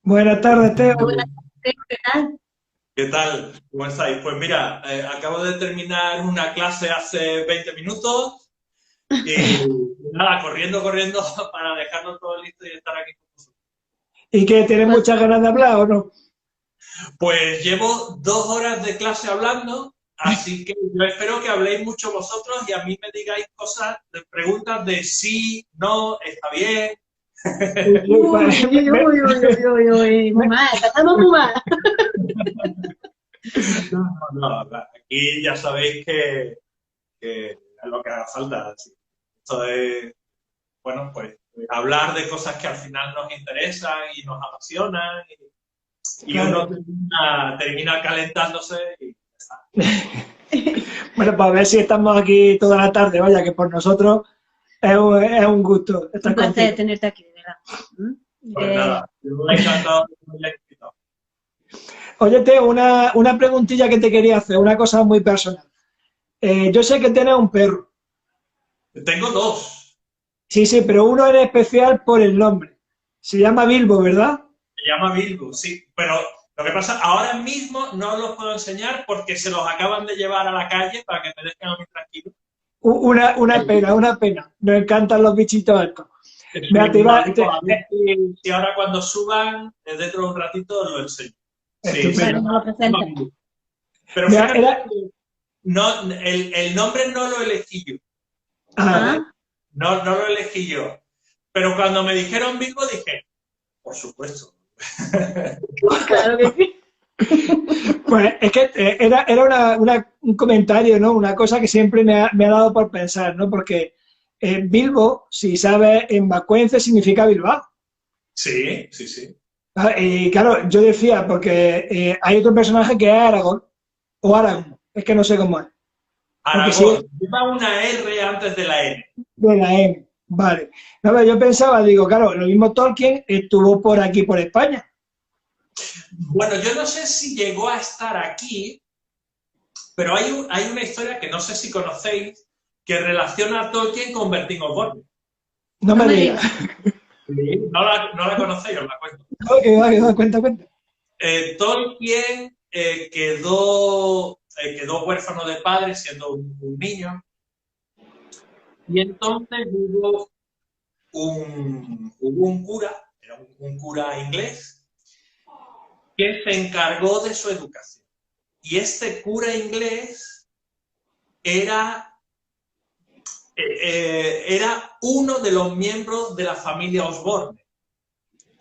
Buenas tardes, Teo. Buenas tardes, ¿qué tal? ¿Qué tal? ¿Cómo estáis? Pues mira, acabo de terminar una clase hace 20 minutos y nada, corriendo para dejarlo todo listo y estar aquí con vosotros. ¿Y qué? ¿Tienes Pues, muchas ganas de hablar o no? Pues llevo 2 horas de clase hablando, así que yo espero que habléis mucho vosotros y a mí me digáis cosas, preguntas de sí, no, está bien. uy, uy, uy, uy, uy, uy, uy, muy mal, empezamos muy mal. No, aquí ya sabéis que es lo que haga falta. Así. Esto es bueno, pues hablar de cosas que al final nos interesan y nos apasionan y uno Claro. termina calentándose y ya está. Bueno, pues a ver si estamos aquí toda la tarde, vaya, que por nosotros es un gusto estar Un placer contigo. tenerte aquí, de verdad. Pues nada, yo me he encantado que me hayáis invitado. Oye, Teo, una preguntilla que te quería hacer, una cosa muy personal. Yo sé que tienes un perro. Tengo dos. Sí, sí, pero uno en especial por el nombre. Se llama Bilbo, ¿verdad? Se llama Bilbo, sí. Pero lo que pasa, ahora mismo no los puedo enseñar porque se los acaban de llevar a la calle para que me dejen a mí tranquilo. Una pena, una pena. Nos encantan los bichitos estos. Mira, te iba, Digo, a ver si ahora cuando suban, dentro de un ratito, lo enseño. Sí, se Bueno, estupendo. no lo llama presentes. Bilbo. Pero Mira, fíjate era, que no, el nombre no lo elegí yo. ah, Ah, No lo elegí yo. Pero cuando me dijeron Bilbo dije, por supuesto. claro que sí. pues es que era un comentario, ¿no? Una cosa que siempre me ha dado por pensar, ¿no? Porque Bilbo, si sabes, en vascuence significa Bilbao. Sí, sí, sí. Y claro, yo decía, porque hay otro personaje que es Aragorn, o Aragorn, es que no sé cómo es. Porque si es Aragón. Lleva una R antes de la N. de la M, vale. No, pero yo pensaba, digo, claro, lo mismo Tolkien estuvo por aquí, por España. Bueno, yo no sé si llegó a estar aquí, pero hay una historia que no sé si conocéis que relaciona a Tolkien con Bertín Osborne. No No me me digas. digas. Sí. No la conocéis, os la cuento. No, que va, cuenta, cuenta. Tolkien quedó huérfano de padre siendo un niño y entonces hubo un cura, era un cura inglés, que se encargó de su educación. Y este cura inglés era, era uno de los miembros de la familia Osborne.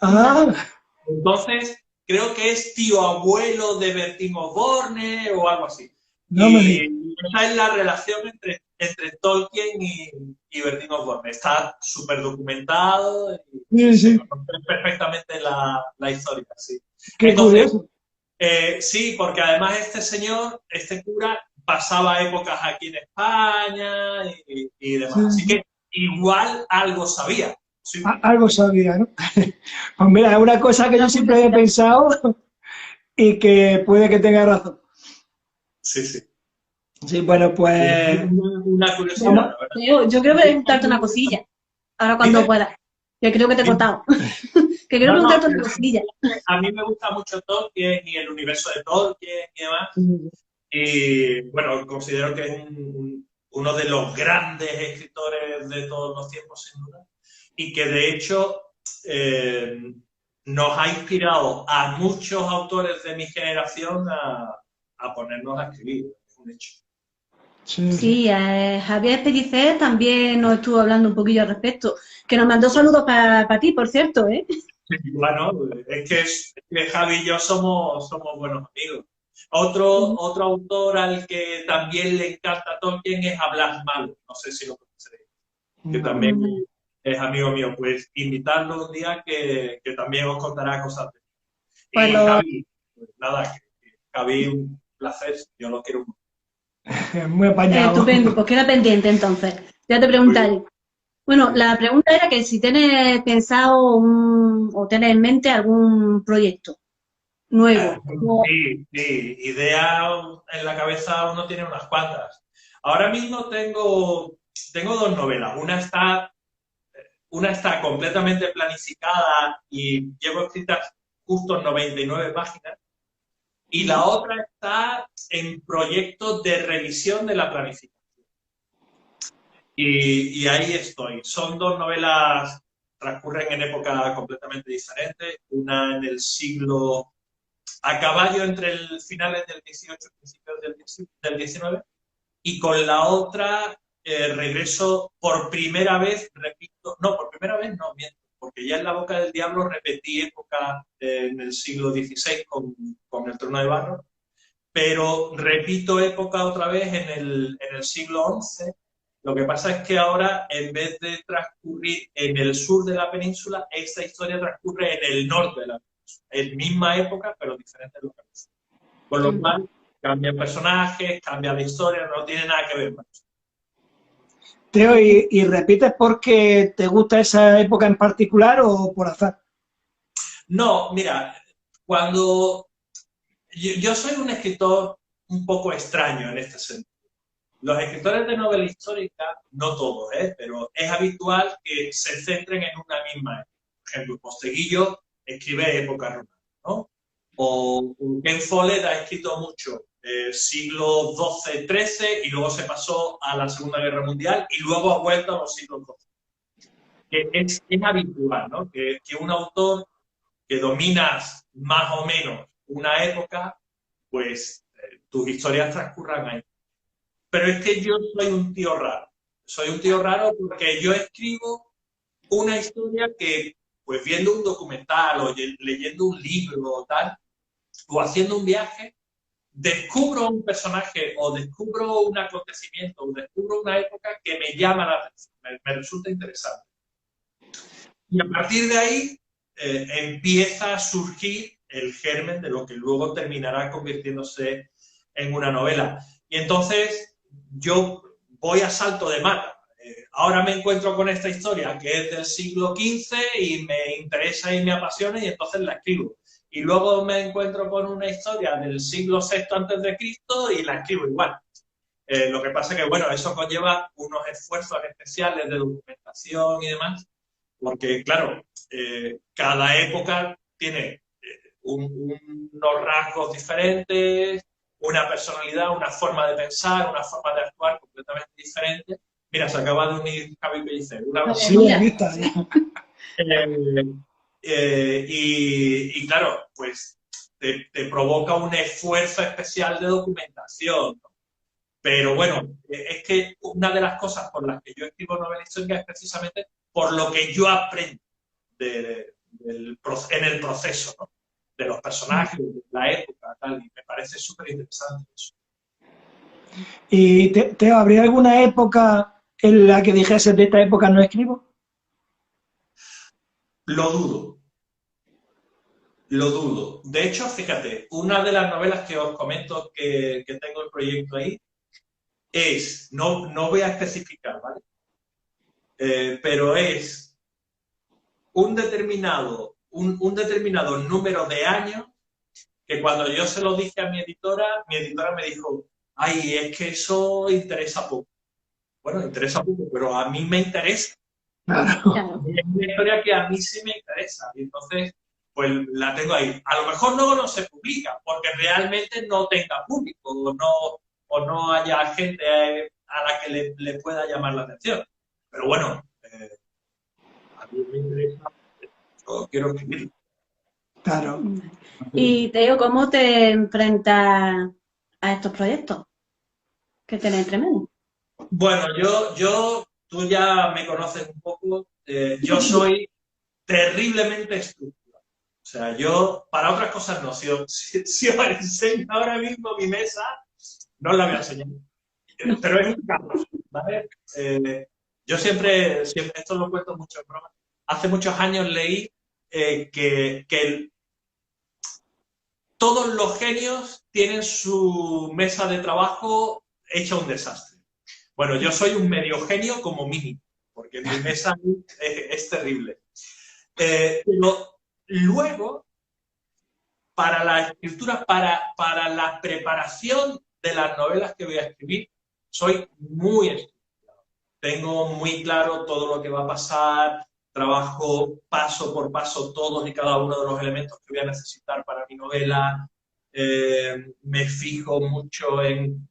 Anda. Ah, Entonces, creo que es tío abuelo de Bertín Osborne o algo así. no me Y digas. esa es la relación entre Tolkien y Bertín Osborne. Está súper documentado y Sí, se sí, conoce perfectamente la historia. Sí. qué Entonces, curioso. sí, porque además este señor, este cura, pasaba épocas aquí en España y Sí, demás. Así sí. que igual algo sabía. Sí, Algo sabía, ¿no? Pues mira, es una cosa que yo Una siempre había curiosidad. pensado y que puede que tenga razón. sí, sí. Sí, bueno, pues Una curiosidad, vamos. la verdad. Yo quiero preguntarte una cosilla, ahora cuando Dime. puedas. Que creo que te he Dime. cortado. Que quiero No, no, preguntarte una cosilla. a mí me gusta mucho Tolkien y el universo de Tolkien y demás. Y bueno, considero que es uno de los grandes escritores de todos los tiempos, sin duda. Y que de hecho eh, nos ha inspirado a muchos autores de mi generación a ponernos a escribir. Es un hecho. Sí, sí. Sí, Javier Pellicer también nos estuvo hablando un poquillo al respecto, que nos mandó saludos para ti, por cierto, ¿eh? Bueno, es que Javi y yo somos buenos amigos. Otro autor al que también le encanta Tolkien es Blas Malo, no sé si lo conoceréis, que No. también Mm, es amigo mío. Pues invitarlo un día que también os contará cosas de Pues él. Y Javi, pues nada, Javi, un placer, yo lo quiero mucho. Muy apañado. estupendo, pues queda pendiente entonces. Ya te Muy bien. preguntaré. Bueno, la pregunta era que si tienes pensado o tienes en mente algún proyecto nuevo. Sí, sí, idea en la cabeza uno tiene unas cuantas. Ahora mismo tengo dos novelas. Una está completamente planificada y llevo escritas justo 99 páginas, y la otra está en proyectos de revisión de la planificación. Y ahí estoy. Son dos novelas, transcurren en épocas completamente diferentes, una en el siglo, a caballo entre el finales del 18 y principios del 19, y con la otra regreso por primera vez, repito, no, por primera vez no, miento, porque ya en La Boca del Diablo repetí época en el siglo XVI con El Trono de Barro, pero repito época otra vez en el siglo XI. Lo que pasa es que ahora, en vez de transcurrir en el sur de la península, esta historia transcurre en el norte de la península. Es misma época, pero diferentes localizaciones. Con lo cual, cambian personajes, cambia la historia, no tiene nada que ver con eso. Teo, ¿y repites porque te gusta esa época en particular o por azar? No, mira, cuando... Yo soy un escritor un poco extraño en este sentido. Los escritores de novela histórica, no todos, pero es habitual que se centren en una misma época. Por ejemplo, Posteguillo escribe época romana, ¿no? O Ken Follett ha escrito mucho siglo XII-XIII y luego se pasó a la Segunda Guerra Mundial y luego ha vuelto a los siglos XII. Que es habitual, ¿no? Que un autor que dominas más o menos una época, pues tus historias transcurran ahí. Pero es que yo soy un tío raro. Soy un tío raro porque yo escribo una historia que, pues viendo un documental o leyendo un libro o tal, o haciendo un viaje, descubro un personaje o descubro un acontecimiento o descubro una época que me llama la atención, me resulta interesante. Y a partir de ahí empieza a surgir el germen de lo que luego terminará convirtiéndose en una novela. Y entonces yo voy a salto de mata. Ahora me encuentro con esta historia que es del siglo XV y me interesa y me apasiona y entonces la escribo. Y luego me encuentro con una historia del siglo VI a.C. y la escribo igual. Lo que pasa es que, bueno, eso conlleva unos esfuerzos especiales de documentación y demás, porque, claro, cada época tiene unos rasgos diferentes, una personalidad, una forma de pensar, una forma de actuar completamente diferente. Mira, se acaba de unir Javi Pellicer. Sí, aquí está. Y claro, pues te provoca un esfuerzo especial de documentación, ¿no? Pero bueno, es que una de las cosas por las que yo escribo novela histórica es precisamente por lo que yo aprendo en el proceso, ¿no? De los personajes, de la época, tal, y me parece súper interesante eso. ¿Y Teo, habría alguna época en la que dijese de esta época no escribo? Lo dudo. Lo dudo. De hecho, fíjate, una de las novelas que os comento que tengo el proyecto ahí es, no voy a especificar, ¿vale? Pero es un determinado número de años que cuando yo se lo dije a mi editora me dijo, ay, es que eso interesa poco. Bueno, interesa poco, pero a mí me interesa. Claro. Es una historia que a mí sí me interesa. Y entonces, pues la tengo ahí. A lo mejor luego no se publica, porque realmente no tenga público o no haya gente a la que le pueda llamar la atención. Pero bueno, a mí me interesa. Yo quiero escribirlo. Claro. Y Teo, ¿cómo te enfrentas a estos proyectos que tenés entre medio? Bueno, tú ya me conoces un poco, yo soy terriblemente estructurado. O sea, yo, para otras cosas no, si os enseño ahora mismo mi mesa, no os la voy a enseñar. Pero es un caos, ¿vale? Yo siempre, esto lo cuento mucho en broma, hace muchos años leí que todos los genios tienen su mesa de trabajo hecha un desastre. Bueno, yo soy un medio genio como mínimo, porque mi mesa es terrible. Pero luego, para la escritura, para la preparación de las novelas que voy a escribir, soy muy estructurado. Tengo muy claro todo lo que va a pasar, trabajo paso por paso todos y cada uno de los elementos que voy a necesitar para mi novela. Me fijo mucho en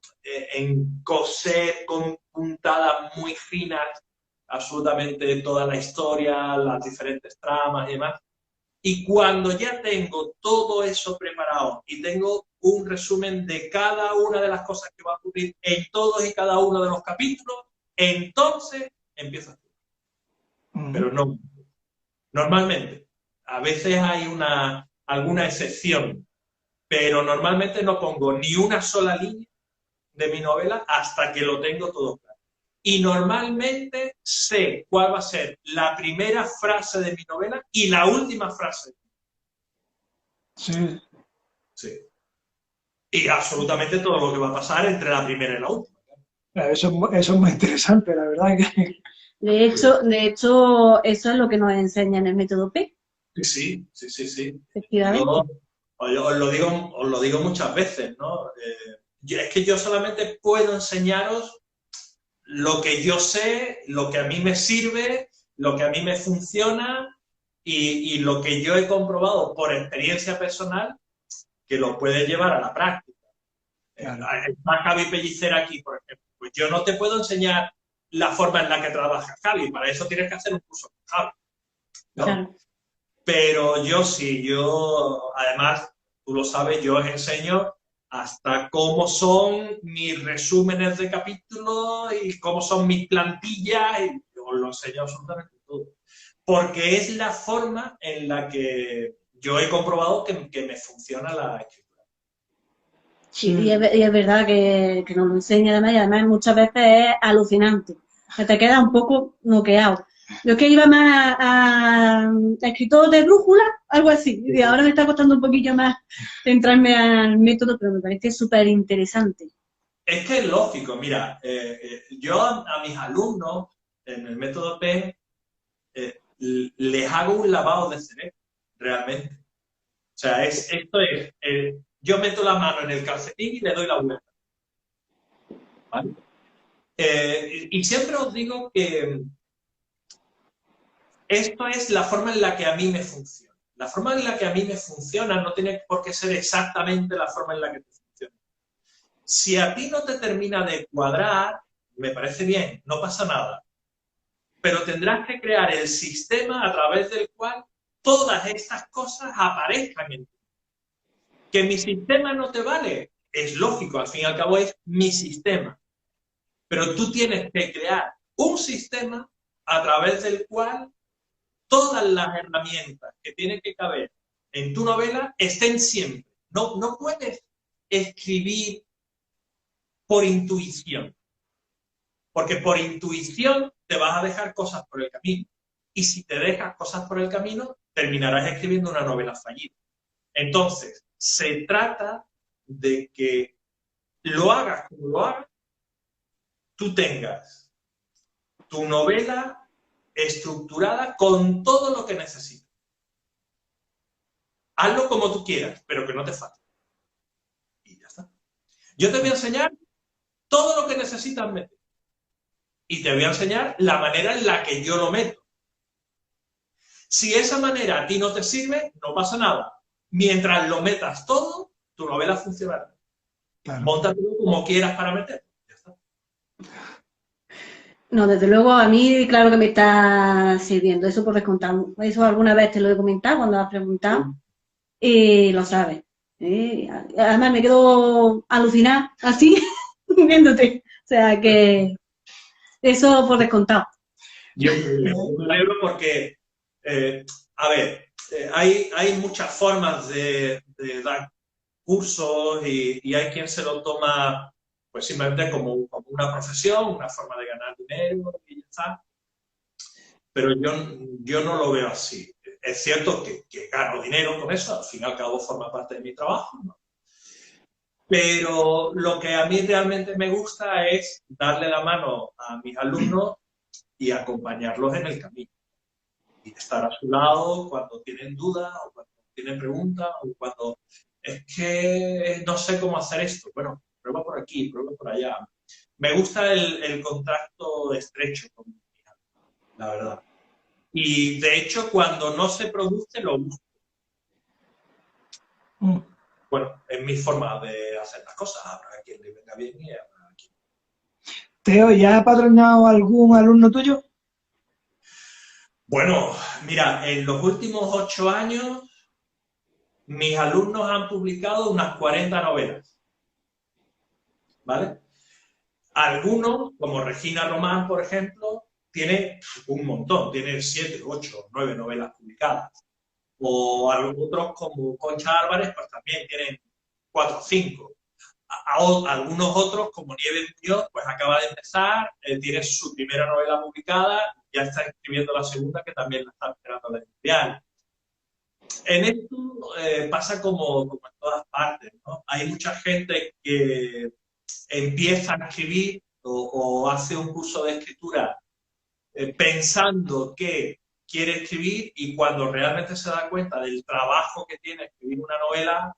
coser con puntadas muy finas absolutamente toda la historia, las diferentes tramas y demás. Y cuando ya tengo todo eso preparado y tengo un resumen de cada una de las cosas que va a ocurrir en todos y cada uno de los capítulos, entonces empiezo a escribir. Pero no, normalmente, a veces hay alguna excepción, pero normalmente no pongo ni una sola línea de mi novela hasta que lo tengo todo claro. Y normalmente sé cuál va a ser la primera frase de mi novela y la última frase. Sí. Sí. Y absolutamente todo lo que va a pasar entre la primera y la última. Eso es muy interesante, la verdad. De hecho, eso es lo que nos enseña en el método P. Sí. Efectivamente. Os lo digo muchas veces, ¿no? Es que yo solamente puedo enseñaros lo que yo sé, lo que a mí me sirve, lo que a mí me funciona y lo que yo he comprobado por experiencia personal que lo puedes llevar a la práctica. Claro. Está Javi Pellicer aquí, por ejemplo. Pues yo no te puedo enseñar la forma en la que trabaja Javi, para eso tienes que hacer un curso con Javi, ¿no? Claro. Pero yo sí, además, tú lo sabes, yo os enseño hasta cómo son mis resúmenes de capítulos y cómo son mis plantillas, y os lo enseño absolutamente todo. Porque es la forma en la que yo he comprobado que me funciona la escritura. Sí, y es verdad que nos lo enseña además, y además muchas veces es alucinante. Que te queda un poco noqueado. Yo es que iba más a escritor de brújula, algo así, y ahora me está costando un poquillo más centrarme al método, pero me parece súper interesante. Es que es lógico, mira, yo a mis alumnos en el método P les hago un lavado de cerebro, realmente. O sea, yo meto la mano en el calcetín y le doy la vuelta. ¿Vale? Y siempre os digo que esto es la forma en la que a mí me funciona. La forma en la que a mí me funciona no tiene por qué ser exactamente la forma en la que te funciona. Si a ti no te termina de cuadrar, me parece bien, no pasa nada. Pero tendrás que crear el sistema a través del cual todas estas cosas aparezcan en ti. ¿Que mi sistema no te vale? Es lógico, al fin y al cabo es mi sistema. Pero tú tienes que crear un sistema a través del cual todas las herramientas que tienen que caber en tu novela estén siempre. No puedes escribir por intuición, porque por intuición te vas a dejar cosas por el camino. Y si te dejas cosas por el camino, terminarás escribiendo una novela fallida. Entonces, se trata de que lo hagas como lo hagas, tú tengas tu novela estructurada con todo lo que necesitas. Hazlo como tú quieras, pero que no te falte. Y ya está. Yo te voy a enseñar todo lo que necesitas meter. Y te voy a enseñar la manera en la que yo lo meto. Si esa manera a ti no te sirve, no pasa nada. Mientras lo metas todo, tu novela funcionará. Claro. Móntatelo como quieras para meterlo. Ya está. No, desde luego a mí claro que me está sirviendo, eso por descontar. Eso alguna vez te lo he comentado cuando has preguntado y lo sabes. Además me quedo alucinada así viéndote. O sea que eso por descontado. Yo me alegro porque, a ver, hay muchas formas de dar cursos y hay quien se lo toma pues simplemente como una profesión, una forma de ganar dinero y ya está. Pero yo no lo veo así. Es cierto que gano dinero con eso, al fin y al cabo forma parte de mi trabajo, ¿no? Pero lo que a mí realmente me gusta es darle la mano a mis alumnos y acompañarlos en el camino. Y estar a su lado cuando tienen dudas o cuando tienen preguntas o cuando es que no sé cómo hacer esto. Bueno, prueba por aquí, prueba por allá. Me gusta el contacto estrecho con mi hija, la verdad. Y de hecho, cuando no se produce, lo uso. Bueno, es mi forma de hacer las cosas. Habrá quien le venga bien y habrá quien. Teo, ¿ya ha padronado algún alumno tuyo? Bueno, mira, en los últimos 8 años, mis alumnos han publicado unas 40 novelas, ¿vale? Algunos, como Regina Román, por ejemplo, tiene un montón, tiene 7, 8, 9 novelas publicadas. O otros como Concha Álvarez, pues también tienen 4 o 5. Algunos otros, como Nieves Muñoz, pues acaba de empezar, tiene su primera novela publicada, ya está escribiendo la segunda, que también la está esperando la editorial. En esto pasa como en todas partes, ¿no? Hay mucha gente que empieza a escribir o hace un curso de escritura pensando que quiere escribir, y cuando realmente se da cuenta del trabajo que tiene escribir una novela,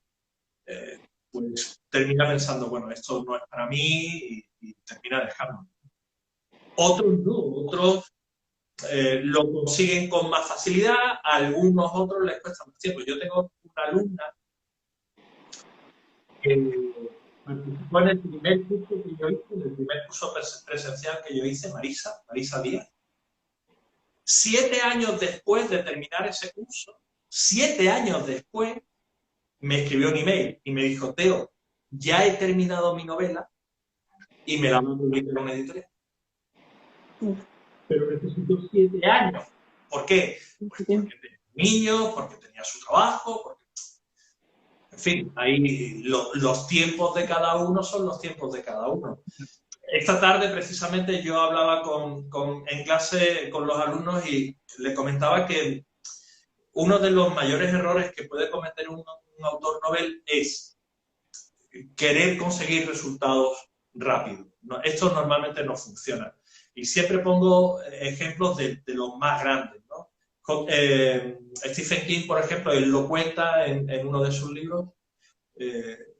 pues termina pensando, bueno, esto no es para mí, y termina dejando. Otros no, otros lo consiguen con más facilidad, a algunos otros les cuesta más tiempo. Yo tengo una alumna que participó en el primer curso que yo hice, en el primer curso presencial que yo hice, Marisa Díaz. 7 años después de terminar ese curso, 7 años después, me escribió un email y me dijo, Teo, ya he terminado mi novela y me la van a publicar en una editorial. Pero necesito 7 años. ¿Por qué? Pues porque tenía niños, porque tenía su trabajo, porque... En fin, ahí los tiempos de cada uno son los tiempos de cada uno. Esta tarde, precisamente, yo hablaba en clase con los alumnos y le comentaba que uno de los mayores errores que puede cometer un autor novel es querer conseguir resultados rápidos. Esto normalmente no funciona. Y siempre pongo ejemplos de los más grandes, ¿no? Stephen King, por ejemplo, él lo cuenta en uno de sus libros.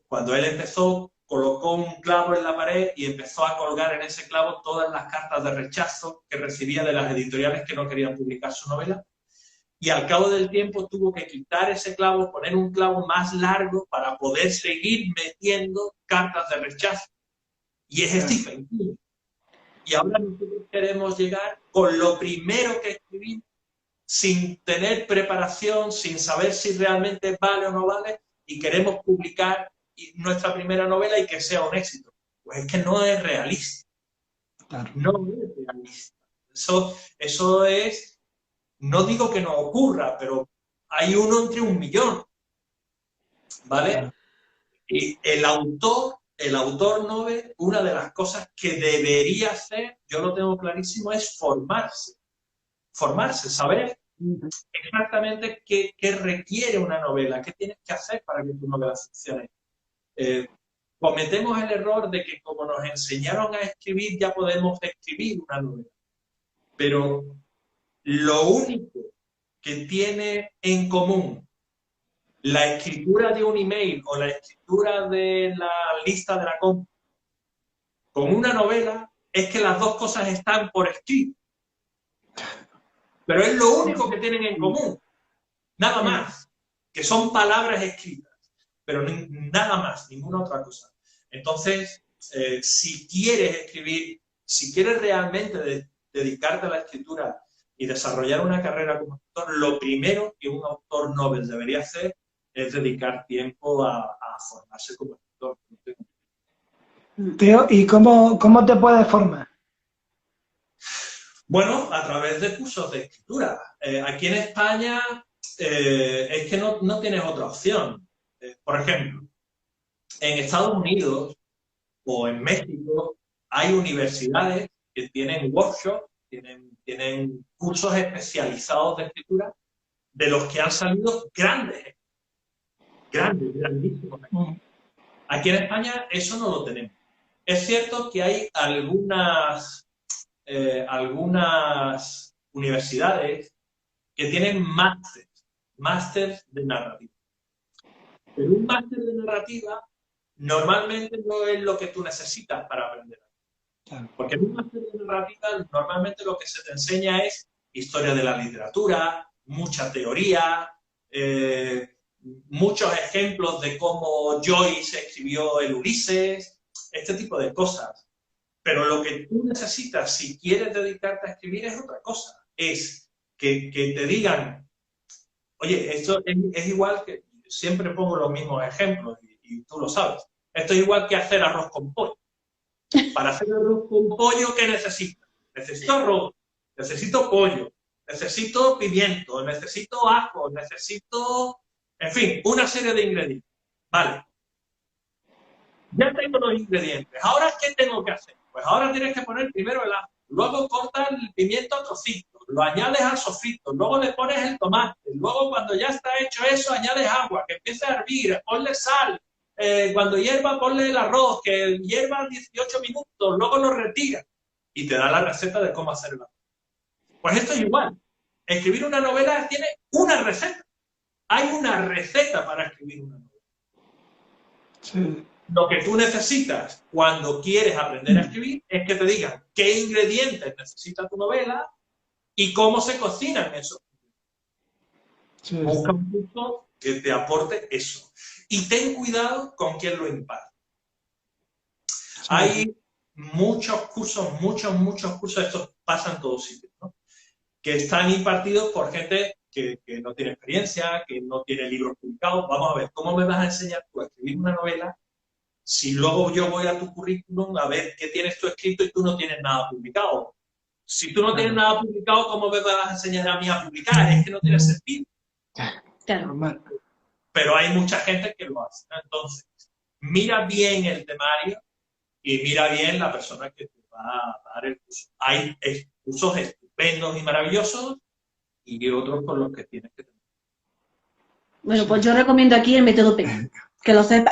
Cuando él empezó, colocó un clavo en la pared y empezó a colgar en ese clavo todas las cartas de rechazo que recibía de las editoriales que no querían publicar su novela. Y al cabo del tiempo tuvo que quitar ese clavo, poner un clavo más largo para poder seguir metiendo cartas de rechazo. Y es Stephen King. Y ahora nosotros queremos llegar con lo primero que escribimos, sin tener preparación, sin saber si realmente vale o no vale, y queremos publicar nuestra primera novela y que sea un éxito. Pues es que no es realista. Claro. No es realista. Eso es, no digo que no ocurra, pero hay uno entre 1.000.000, ¿vale? Claro. Y el autor novel, una de las cosas que debería hacer, yo lo tengo clarísimo, es formarse. Formarse, saber exactamente qué requiere una novela, qué tienes que hacer para que tu novela funcione. Cometemos el error de que como nos enseñaron a escribir, ya podemos escribir una novela. Pero lo único que tiene en común la escritura de un email o la escritura de la lista de la compra con una novela es que las dos cosas están por escrito. Pero es lo único que tienen en común. Nada más. Que son palabras escritas. Pero nada más, ninguna otra cosa. Entonces, si quieres escribir, si quieres realmente dedicarte a la escritura y desarrollar una carrera como autor, lo primero que un autor novel debería hacer es dedicar tiempo a formarse como escritor. Teo, ¿y cómo te puedes formar? Bueno, a través de cursos de escritura. Aquí en España es que no tienes otra opción. Por ejemplo, en Estados Unidos o en México hay universidades que tienen workshops, tienen cursos especializados de escritura, de los que han salido grandísimos. Aquí en España eso no lo tenemos. Es cierto que hay algunas universidades que tienen másters de narrativa. Pero un máster de narrativa normalmente no es lo que tú necesitas para aprender. Porque en un máster de narrativa normalmente lo que se te enseña es historia de la literatura, mucha teoría, muchos ejemplos de cómo Joyce escribió el Ulises, este tipo de cosas. Pero lo que tú necesitas si quieres dedicarte a escribir es otra cosa. Es que te digan, oye, esto es igual que, siempre pongo los mismos ejemplos y tú lo sabes. Esto es igual que hacer arroz con pollo. Para hacer arroz con pollo, ¿qué necesito? Necesito arroz, necesito pollo, necesito pimiento, necesito ajo, necesito, en fin, una serie de ingredientes. Vale. Ya tengo los ingredientes. ¿Ahora qué tengo que hacer? Pues ahora tienes que poner primero el ajo, luego cortas el pimiento a trocitos, lo añades al sofrito, luego le pones el tomate, luego cuando ya está hecho eso añades agua, que empiece a hervir, ponle sal, cuando hierva ponle el arroz, que hierva 18 minutos, luego lo retira y te da la receta de cómo hacer el arroz. Pues esto es igual. Escribir una novela tiene una receta. Hay una receta para escribir una novela. Sí. Lo que tú necesitas cuando quieres aprender a escribir es que te digan qué ingredientes necesita tu novela y cómo se cocinan esos. Sí. Busca un curso que te aporte eso. Y ten cuidado con quién lo imparte. Sí. Hay muchos cursos, muchos cursos, estos pasan en todos sitios, ¿no? Que están impartidos por gente que no tiene experiencia, que no tiene libros publicados. Vamos a ver, ¿cómo me vas a enseñar tú a escribir una novela si luego yo voy a tu currículum a ver qué tienes tú escrito y tú no tienes nada publicado? Si tú no tienes nada publicado, ¿cómo me vas a enseñar a mí a publicar? Es que no tiene sentido. Claro. Pero hay mucha gente que lo hace. Entonces, mira bien el temario y mira bien la persona que te va a dar el curso. Hay cursos estupendos y maravillosos y otros con los que tienes que tener. Bueno, pues yo recomiendo aquí el método P, que lo sepa.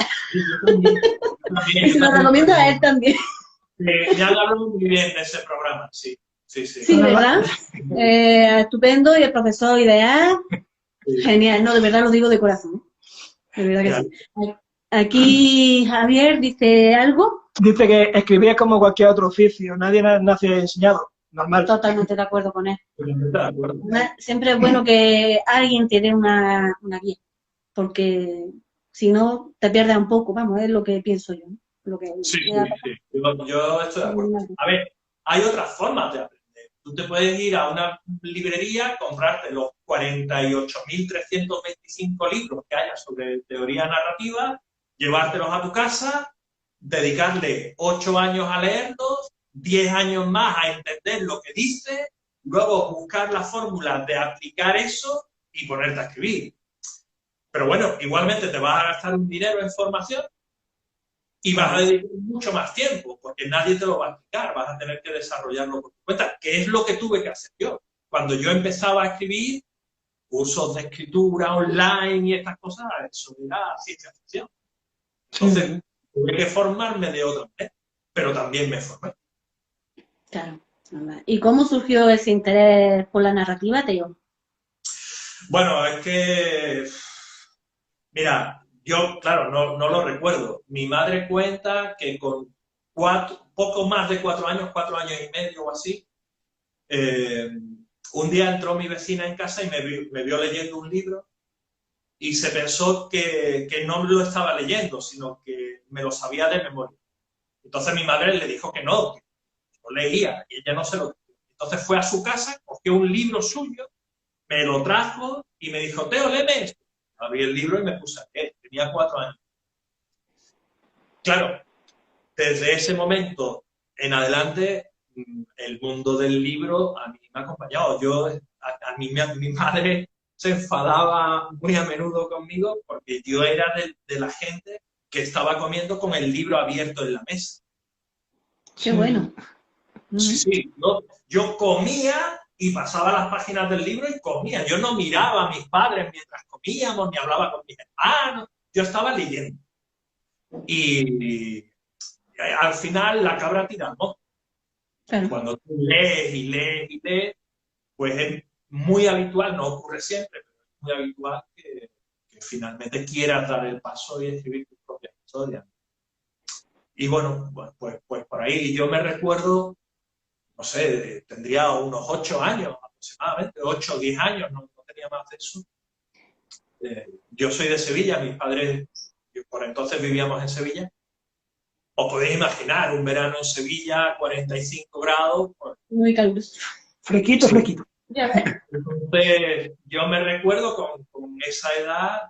Y se lo recomiendo a él también. Me han hablado muy bien de ese programa, sí. Sí, ¿verdad? Estupendo, y el profesor ideal. Sí. Genial, no, de verdad lo digo de corazón. De verdad que sí. Aquí Javier dice algo. Dice que escribir es como cualquier otro oficio, nadie nace enseñado. Normal. Totalmente de acuerdo con él. Siempre es bueno que alguien te dé una guía, porque si no te pierdes un poco, vamos, es lo que pienso yo. Lo que sí. Yo estoy de acuerdo. A ver, hay otras formas de aprender. Tú te puedes ir a una librería, comprarte los 48.325 libros que haya sobre teoría narrativa, llevártelos a tu casa, dedicarle 8 años a leerlos, 10 años más a entender lo que dice, luego buscar la fórmula de aplicar eso y ponerte a escribir. Pero bueno, igualmente te vas a gastar un dinero en formación y vas a dedicar mucho más tiempo, porque nadie te lo va a explicar, vas a tener que desarrollarlo por tu cuenta, que es lo que tuve que hacer yo. Cuando yo empezaba a escribir, cursos de escritura online y estas cosas, eso era ciencia ficción. Entonces, tuve que formarme de otra manera, pero también me formé. Claro. ¿Y cómo surgió ese interés por la narrativa, Teo? Bueno, es que, mira, yo, claro, no lo recuerdo. Mi madre cuenta que con poco más de 4 años, 4 años y medio o así, un día entró mi vecina en casa y me vio leyendo un libro y se pensó que no lo estaba leyendo, sino que me lo sabía de memoria. Entonces mi madre le dijo que no leía y ella no se lo dijo. Entonces fue a su casa, cogió un libro suyo, me lo trajo y me dijo, Teo, léeme esto. Abrí el libro y me puse a leer. Tenía 4 años. Claro, desde ese momento en adelante, el mundo del libro a mí me ha acompañado. Mi madre se enfadaba muy a menudo conmigo porque yo era de la gente que estaba comiendo con el libro abierto en la mesa. Qué bueno. Sí. Yo comía y pasaba las páginas del libro y comía. Yo no miraba a mis padres mientras comíamos, ni hablaba con mis hermanos. Yo estaba leyendo. Y al final la cabra tira, ¿no? Claro. Cuando tú lees y lees y lees, pues es muy habitual, no ocurre siempre, pero es muy habitual que finalmente quieras dar el paso y escribir tu propia historia. Y bueno, pues por ahí yo me recuerdo no sé, tendría unos 8 años aproximadamente, 8 o 10 años, no tenía más de eso. Yo soy de Sevilla, mis padres por entonces vivíamos en Sevilla. Os podéis imaginar un verano en Sevilla, 45 grados. Pues, muy caluroso. Fresquito, fresquito. Ya ves. entonces, yo me recuerdo con esa edad,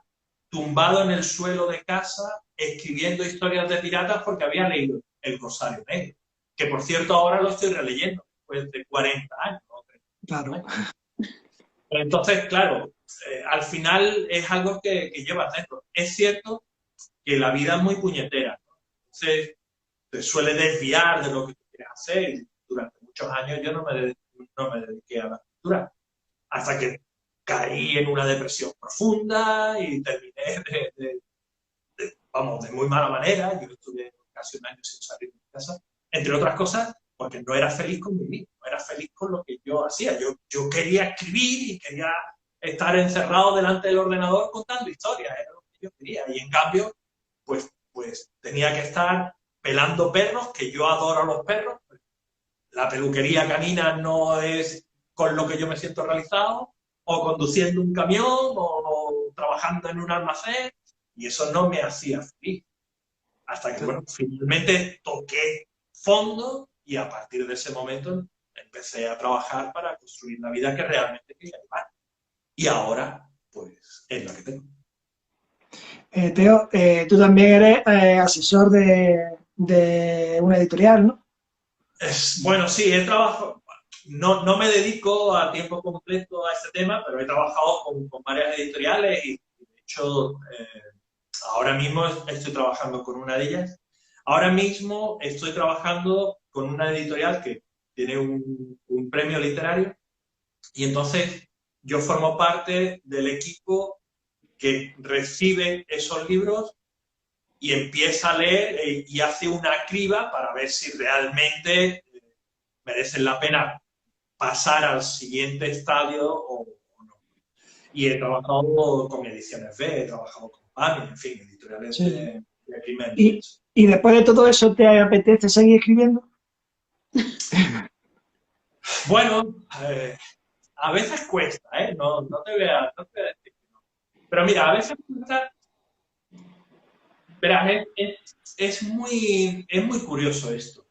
tumbado en el suelo de casa, escribiendo historias de piratas porque había leído El Corsario Negro, que por cierto ahora lo estoy releyendo, después de 40 años. ¿No? 30 Claro. años. Entonces, claro, al final es algo que llevas dentro. Es cierto que la vida es muy puñetera, ¿no? Entonces, te suele desviar de lo que tú quieres hacer. Y durante muchos años yo no me dediqué a la escritura, hasta que caí en una depresión profunda y terminé vamos, de muy mala manera. Yo estuve casi un año sin salir de mi casa, entre otras cosas, porque no era feliz con mi vida, no era feliz con lo que yo hacía. Yo quería escribir y quería estar encerrado delante del ordenador contando historias, era lo que yo quería. Y en cambio, pues tenía que estar pelando perros, que yo adoro a los perros. La peluquería canina no es con lo que yo me siento realizado, o conduciendo un camión, o trabajando en un almacén, y eso no me hacía feliz. Hasta que, bueno, finalmente toqué fondo y a partir de ese momento empecé a trabajar para construir la vida que realmente quería llevar. Y ahora, pues, es la que tengo. Teo, tú también eres asesor de una editorial, ¿no? Bueno, sí, he trabajado, no me dedico a tiempo completo a este tema, pero he trabajado con varias editoriales y de hecho ahora mismo estoy trabajando con una de ellas. Ahora mismo estoy trabajando con una editorial que tiene un premio literario y entonces yo formo parte del equipo que recibe esos libros y empieza a leer y hace una criba para ver si realmente merecen la pena pasar al siguiente estadio o no. Y he trabajado con Ediciones B, he trabajado con PAMI, en fin, editoriales Sí. de primer Y, nivel. y después de todo eso, ¿te apetece seguir escribiendo? Bueno, a veces cuesta, ¿eh? No te voy a decir que no. Pero mira, a veces cuesta. Verás, es muy curioso esto.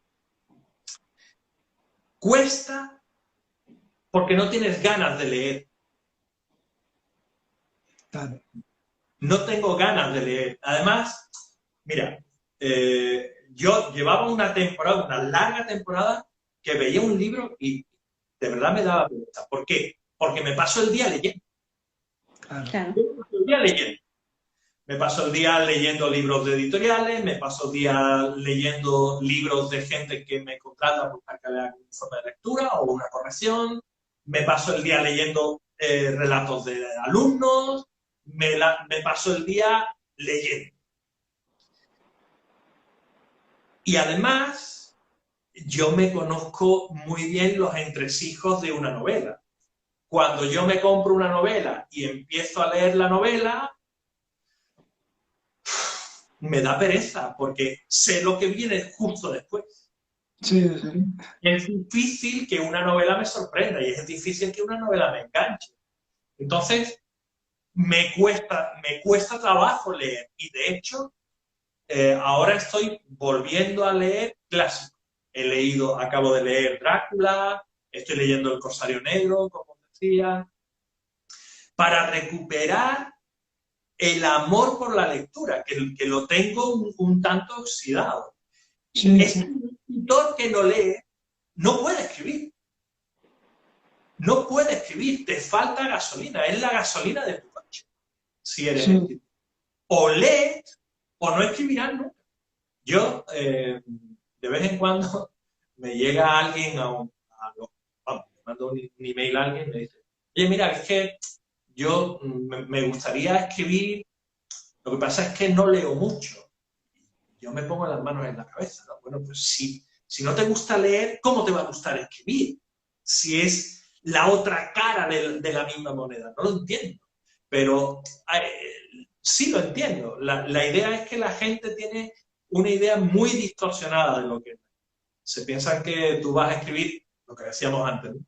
Cuesta porque no tienes ganas de leer. Claro. No tengo ganas de leer. Además, mira, yo llevaba una temporada, una larga temporada, que veía un libro y de verdad me daba vergüenza. ¿Por qué? Porque me paso el día leyendo. Claro. Yo me paso el día leyendo. Me paso el día leyendo libros de editoriales, me paso el día leyendo libros de gente que me contrata para que le haga un informe de lectura o una corrección, me paso el día leyendo relatos de alumnos, me paso el día leyendo. Y además, yo me conozco muy bien los entresijos de una novela. Cuando yo me compro una novela y empiezo a leer la novela, me da pereza, porque sé lo que viene justo después. Sí, sí. Es difícil que una novela me sorprenda y es difícil que una novela me enganche. Entonces, me cuesta trabajo leer. Y de hecho, ahora estoy volviendo a leer clásicos. Acabo de leer Drácula, estoy leyendo El Corsario Negro, como decía, para recuperar el amor por la lectura, que lo tengo un tanto oxidado. Sí, Es un escritor que no lee, no puede escribir. No puede escribir, te falta gasolina, es la gasolina de tu coche. Si eres escritor. O lees o no escribirás nunca. Yo, de vez en cuando, me llega alguien me manda un email a alguien y me dice, oye, mira, es que yo me gustaría escribir, lo que pasa es que no leo mucho. Yo me pongo las manos en la cabeza, ¿no? Bueno, pues si no te gusta leer, ¿cómo te va a gustar escribir? Si es la otra cara de la misma moneda. No lo entiendo. Pero sí lo entiendo. La idea es que la gente tiene una idea muy distorsionada de lo que es. Se piensan que tú vas a escribir lo que decíamos antes, ¿no?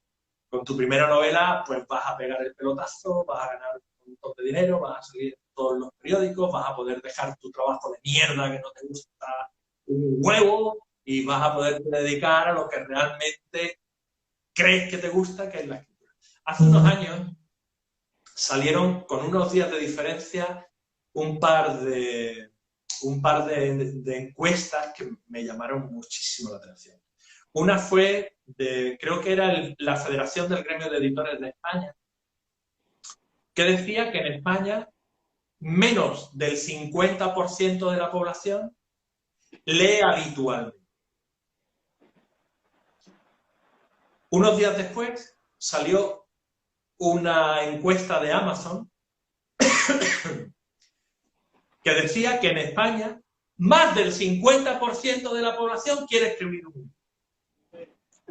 Con tu primera novela, pues vas a pegar el pelotazo, vas a ganar un montón de dinero, vas a salir en todos los periódicos, vas a poder dejar tu trabajo de mierda que no te gusta un huevo y vas a poder dedicar a lo que realmente crees que te gusta, que es la escritura. Hace unos años salieron con unos días de diferencia un par de encuestas que me llamaron muchísimo la atención. Una fue creo que era la Federación del Gremio de Editores de España, que decía que en España menos del 50% de la población lee habitualmente. Unos días después salió una encuesta de Amazon que decía que en España más del 50% de la población quiere escribir un libro.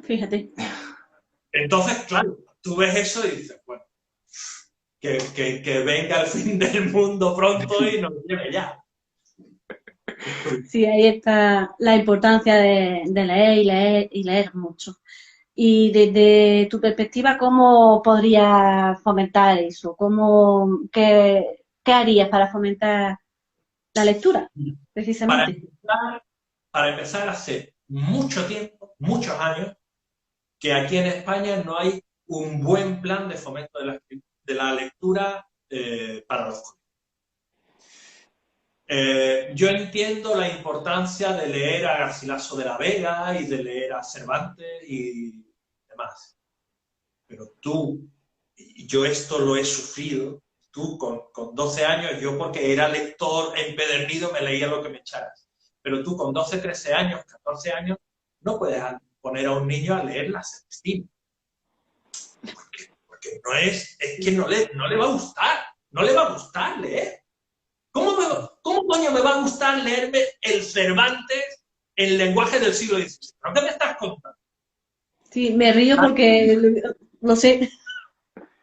Fíjate. Entonces, claro, tú ves eso y dices, bueno, que venga el fin del mundo pronto y nos lleve ya. Sí, ahí está la importancia de leer y leer y leer mucho. Y desde tu perspectiva, ¿cómo podrías fomentar eso? ¿Qué harías para fomentar la lectura, precisamente? Para empezar, hace mucho tiempo, muchos años, que aquí en España no hay un buen plan de fomento de la lectura para los jóvenes. Yo entiendo la importancia de leer a Garcilaso de la Vega y de leer a Cervantes y demás. Pero yo esto lo he sufrido, tú con 12 años, yo porque era lector empedernido me leía lo que me echaras. Pero tú con 12, 13 años, 14 años, no puedes poner a un niño a leer La Celestina. Porque que no le va a gustar, no le va a gustar leer. ¿Cómo coño me va a gustar leerme el Cervantes en lenguaje del siglo XVI? ¿Pero qué me estás contando? Sí, me río porque lo sé.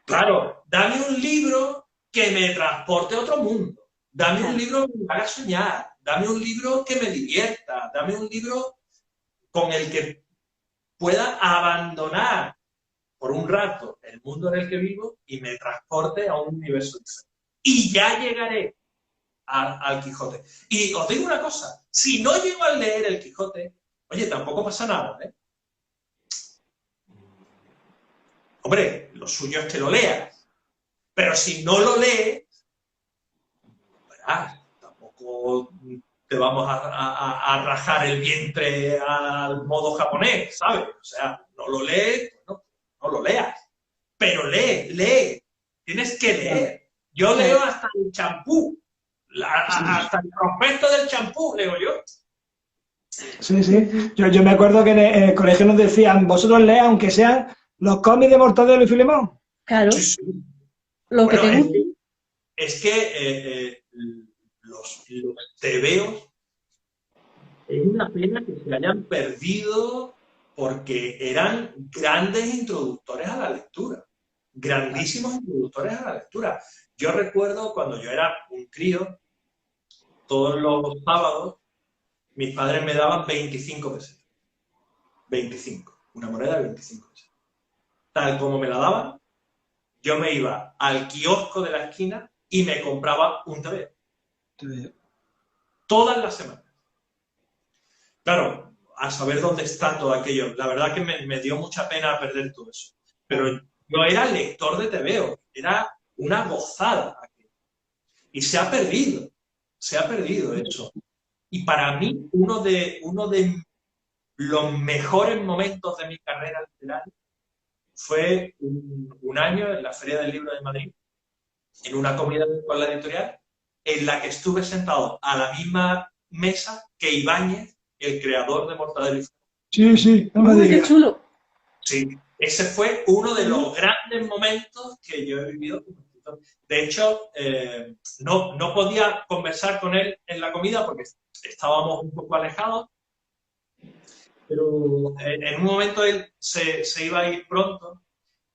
Claro, dame un libro que me transporte a otro mundo. Dame un libro que me haga soñar. Dame un libro que me divierta. Dame un libro con el que pueda abandonar por un rato el mundo en el que vivo y me transporte a un universo diferente. Y ya llegaré al Quijote. Y os digo una cosa, si no llego a leer el Quijote, oye, tampoco pasa nada, ¿eh? Hombre, lo suyo es que lo leas. Pero si no lo lees, verás, tampoco te vamos a rajar el vientre al modo japonés, ¿sabes? O sea, no lo lees, no lo leas. Pero lee. Tienes que leer. Yo leo hasta el champú. Hasta el prospecto del champú, leo yo. Sí. Yo me acuerdo que en el colegio nos decían, vosotros leed aunque sean los cómics de Mortadelo y Filemón. Claro. Sí. Lo que te gusta. Es que los tebeos es una pena que se hayan perdido porque eran grandes introductores a la lectura. Grandísimos introductores a la lectura. Yo recuerdo cuando yo era un crío, todos los sábados, mis padres me daban 25 pesetas. 25. Una moneda de 25 pesetas. Tal como me la daban, yo me iba al kiosco de la esquina y me compraba un tebeo. Todas las semanas. Claro, a saber dónde está todo aquello. La verdad que me dio mucha pena perder todo eso. Pero yo era lector de tebeos. Era una gozada. Y se ha perdido eso. Y para mí, uno de los mejores momentos de mi carrera literaria fue un año en la Feria del Libro de Madrid, en una comida con la editorial, en la que estuve sentado a la misma mesa que Ibáñez, el creador de Mortadelo y Filemón. Sí, no me digas. ¡Qué chulo! Sí, ese fue uno de los grandes momentos que yo he vivido como escritor. De hecho, no podía conversar con él en la comida porque estábamos un poco alejados, pero en un momento él se iba a ir pronto,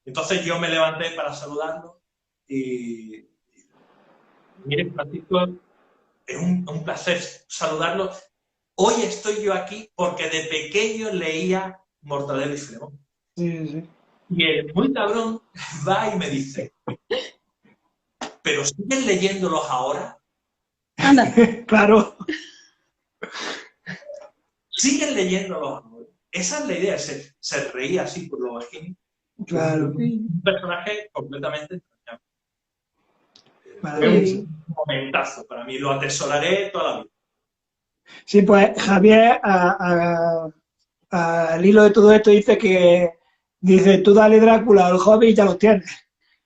entonces yo me levanté para saludarlo y mire, Francisco, es un placer saludarlo. Hoy estoy yo aquí porque de pequeño leía Mortadelo y Filemón. Sí, sí. Y el muy cabrón va y me dice, ¿pero siguen leyéndolos ahora? Anda. Claro, ¿Siguen leyéndolos ahora? Esa es la idea, se reía así por lo bajini. claro. Un personaje completamente extraño. Fue Maravilloso. un momentazo para mí, lo atesoraré toda la vida. Sí, pues Javier, al hilo de todo esto, dice, tú dale Drácula al hobby y ya lo tienes.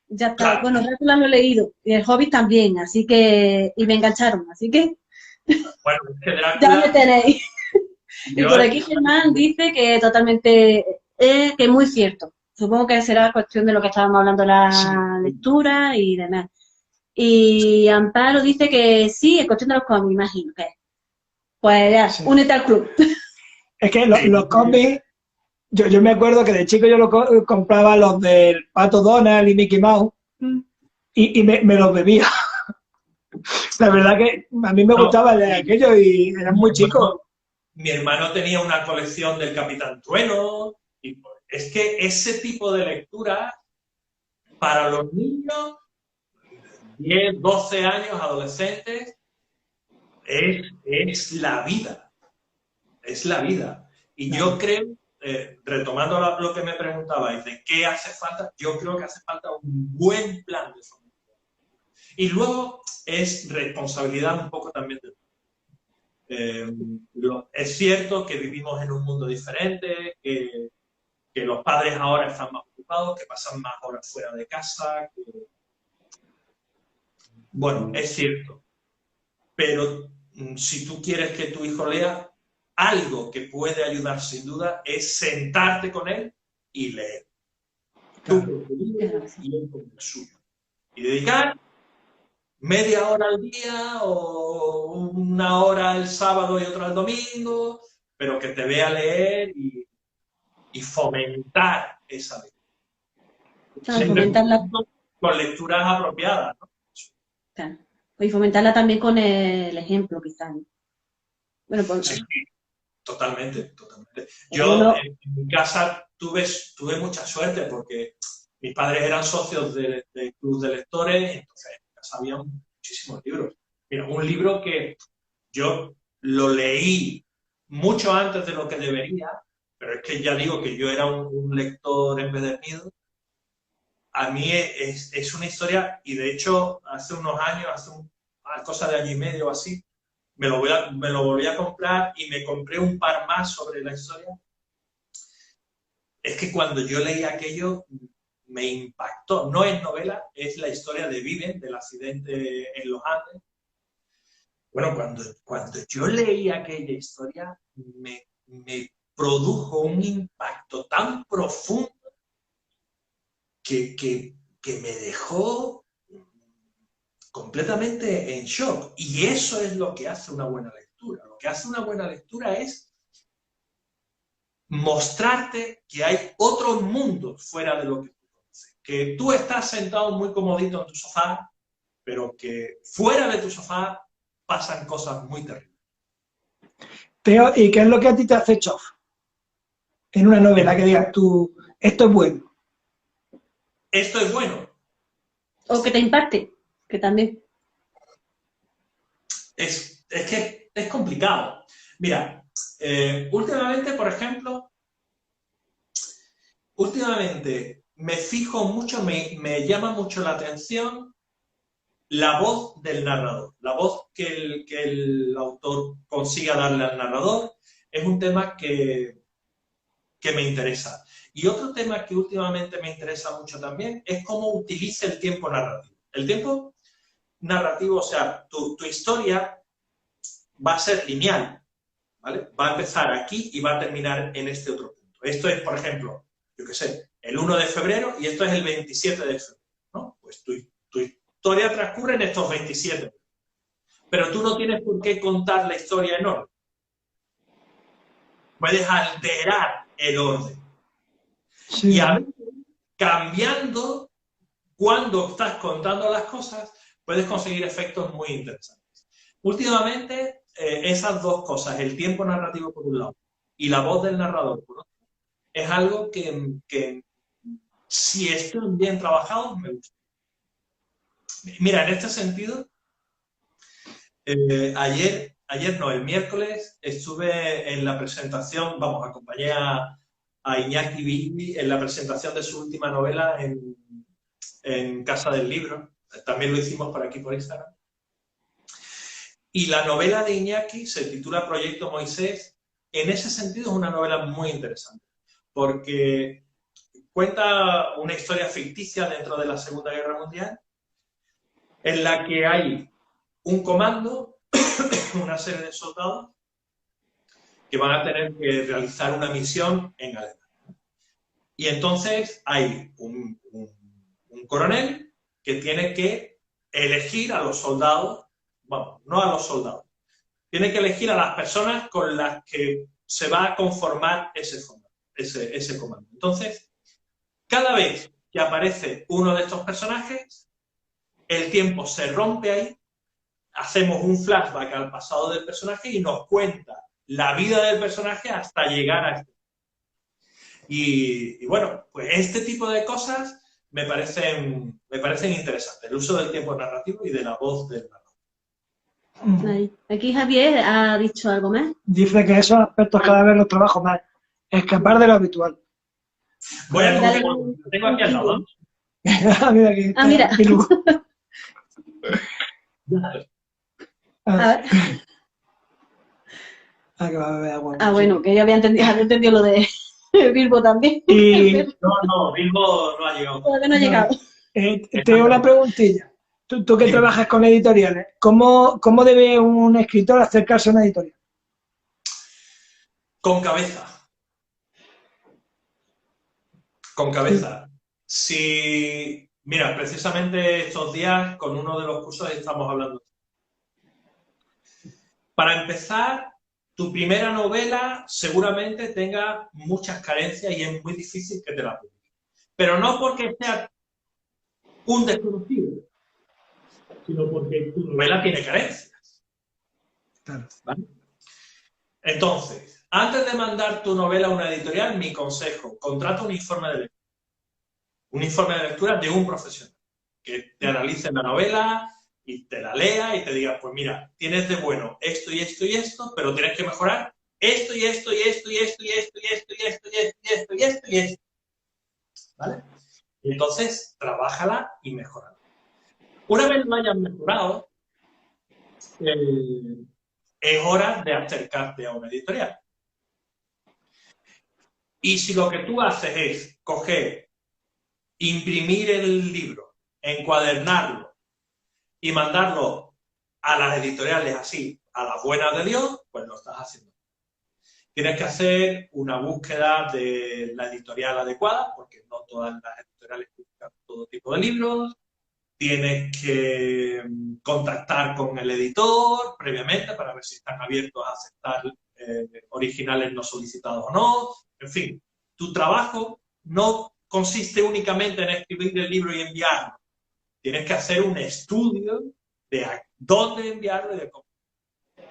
Ya está. Claro. Bueno, Drácula lo he leído. Y el Hobbit también, así que... Y me engancharon, así que Bueno, es que ya me Drácula, tenéis. Y yo, por aquí Germán dice que totalmente... que es muy cierto. Supongo que será cuestión de lo que estábamos hablando, Sí, la lectura y demás. Y Amparo dice que sí, es cuestión de los cómics, imagino que es. Pues ya, sí. únete al club. Es que sí, los cómics, yo me acuerdo que de chico yo compraba los del Pato Donald y Mickey Mouse y me los bebía. La verdad que a mí me no, gustaba leer aquello y eran mi muy chicos. hermano, mi hermano tenía una colección del Capitán Trueno, y es que ese tipo de lectura para los niños, 10, 12 años, adolescentes, es la vida, es la vida. Y yo creo, retomando lo que me preguntabais de qué hace falta, yo creo que hace falta un buen plan de formación. Y luego es responsabilidad un poco también de es cierto que vivimos en un mundo diferente, que los padres ahora están más ocupados, que pasan más horas fuera de casa. Bueno, es cierto. Pero si tú quieres que tu hijo lea, algo que puede ayudar sin duda es sentarte con él y leer. Tú con tu libro y él con el suyo. Y dedicar media hora al día o una hora el sábado y otra el domingo, pero que te vea leer y fomentar esa lectura. Claro, Siempre fomentarla, con lecturas apropiadas, ¿no? claro. Y fomentarla también con el ejemplo, quizás. ¿No? Bueno, pues, Sí, sí, totalmente, totalmente. por lo Yo menos, en mi casa tuve mucha suerte porque mis padres eran socios del club de lectores, entonces en mi casa había muchísimos libros. Mira, un libro que yo lo leí mucho antes de lo que debería, pero es que ya digo que yo era un lector empedernido. A mí es una historia, y de hecho hace unos años, cosa de año y medio o así, me lo volví a comprar y me compré un par más sobre la historia. Es que cuando yo leí aquello me impactó. No es novela, es la historia de Viven, del accidente en los Andes. Bueno, cuando yo leí aquella historia me produjo un impacto tan profundo que me dejó completamente en shock. Y eso es lo que hace una buena lectura. Lo que hace una buena lectura es mostrarte que hay otros mundos fuera de lo que tú conoces. Que tú estás sentado muy comodito en tu sofá, pero que fuera de tu sofá pasan cosas muy terribles. Teo, ¿y qué es lo que a ti te hace chof en una novela? Que digas tú, esto es bueno. Esto es bueno. o que te impacte, que también. Es que es complicado. Mira, últimamente, por ejemplo, me fijo mucho, me llama mucho la atención la voz del narrador, la voz que el autor consiga darle al narrador. Es un tema que me interesa. Y otro tema que últimamente me interesa mucho también es cómo utiliza el tiempo narrativo. El tiempo narrativo, o sea, tu historia va a ser lineal, ¿vale? Va a empezar aquí y va a terminar en este otro punto. Esto es, por ejemplo, yo qué sé, el 1 de febrero y esto es el 27 de febrero, ¿no? Pues tu historia transcurre en estos 27. Pero tú no tienes por qué contar la historia en orden. Puedes alterar el orden. Sí. Y a veces, cambiando cuando estás contando las cosas, puedes conseguir efectos muy interesantes. Últimamente, esas dos cosas, el tiempo narrativo por un lado y la voz del narrador por otro, es algo que si están bien trabajados, me gusta. Mira, en este sentido, el miércoles, estuve en la presentación, vamos, acompañé a Iñaki Bilbi en la presentación de su última novela en Casa del Libro. También lo hicimos por aquí, por Instagram. Y la novela de Iñaki se titula Proyecto Moisés. En ese sentido es una novela muy interesante, porque cuenta una historia ficticia dentro de la Segunda Guerra Mundial, en la que hay un comando, una serie de soldados, que van a tener que realizar una misión en Alemania. Y entonces hay un coronel que tiene que elegir a los soldados, bueno, no a los soldados, tiene que elegir a las personas con las que se va a conformar ese comando. Entonces, cada vez que aparece uno de estos personajes, el tiempo se rompe ahí, hacemos un flashback al pasado del personaje y nos cuenta la vida del personaje hasta llegar a este. Y bueno, pues este tipo de cosas me parecen interesantes, el uso del tiempo narrativo y de la voz del narrador. Aquí Javier ha dicho algo más. Dice que esos aspectos cada vez los trabajo más, escapar de lo habitual. Voy a coger, lo tengo aquí al lado. Mira aquí. Mira. A ver. Que va a beber agua. Bueno, que yo había entendido lo de Bilbo también. No, Bilbo no ha llegado. Todavía no ha llegado. Tengo una preguntilla. Tú que trabajas con editoriales, ¿cómo debe un escritor acercarse a una editorial? Con cabeza. Con cabeza. Si, mira, precisamente estos días con uno de los cursos estamos hablando. Para empezar, tu primera novela seguramente tenga muchas carencias y es muy difícil que te la publiques. Pero no porque sea un desconocido, sino porque tu novela tiene carencias. ¿Vale? Entonces, antes de mandar tu novela a una editorial, mi consejo, contrata un informe de lectura. Un informe de lectura de un profesional que te analice la novela y te la lea y te diga, pues mira, tienes de bueno esto y esto y esto, pero tienes que mejorar esto y esto y esto y esto y esto y esto y esto y esto y esto y esto y esto. ¿Vale? Y entonces, trabájala y mejórala. Una vez lo hayas mejorado, es hora de acercarte a una editorial. Y si lo que tú haces es coger, imprimir el libro, encuadernarlo y mandarlo a las editoriales así, a las buenas de Dios, pues lo estás haciendo. Tienes que hacer una búsqueda de la editorial adecuada, porque no todas las editoriales publican todo tipo de libros. Tienes que contactar con el editor previamente para ver si están abiertos a aceptar originales no solicitados o no. En fin, tu trabajo no consiste únicamente en escribir el libro y enviarlo. Tienes que hacer un estudio de a dónde enviarlo y de cómo.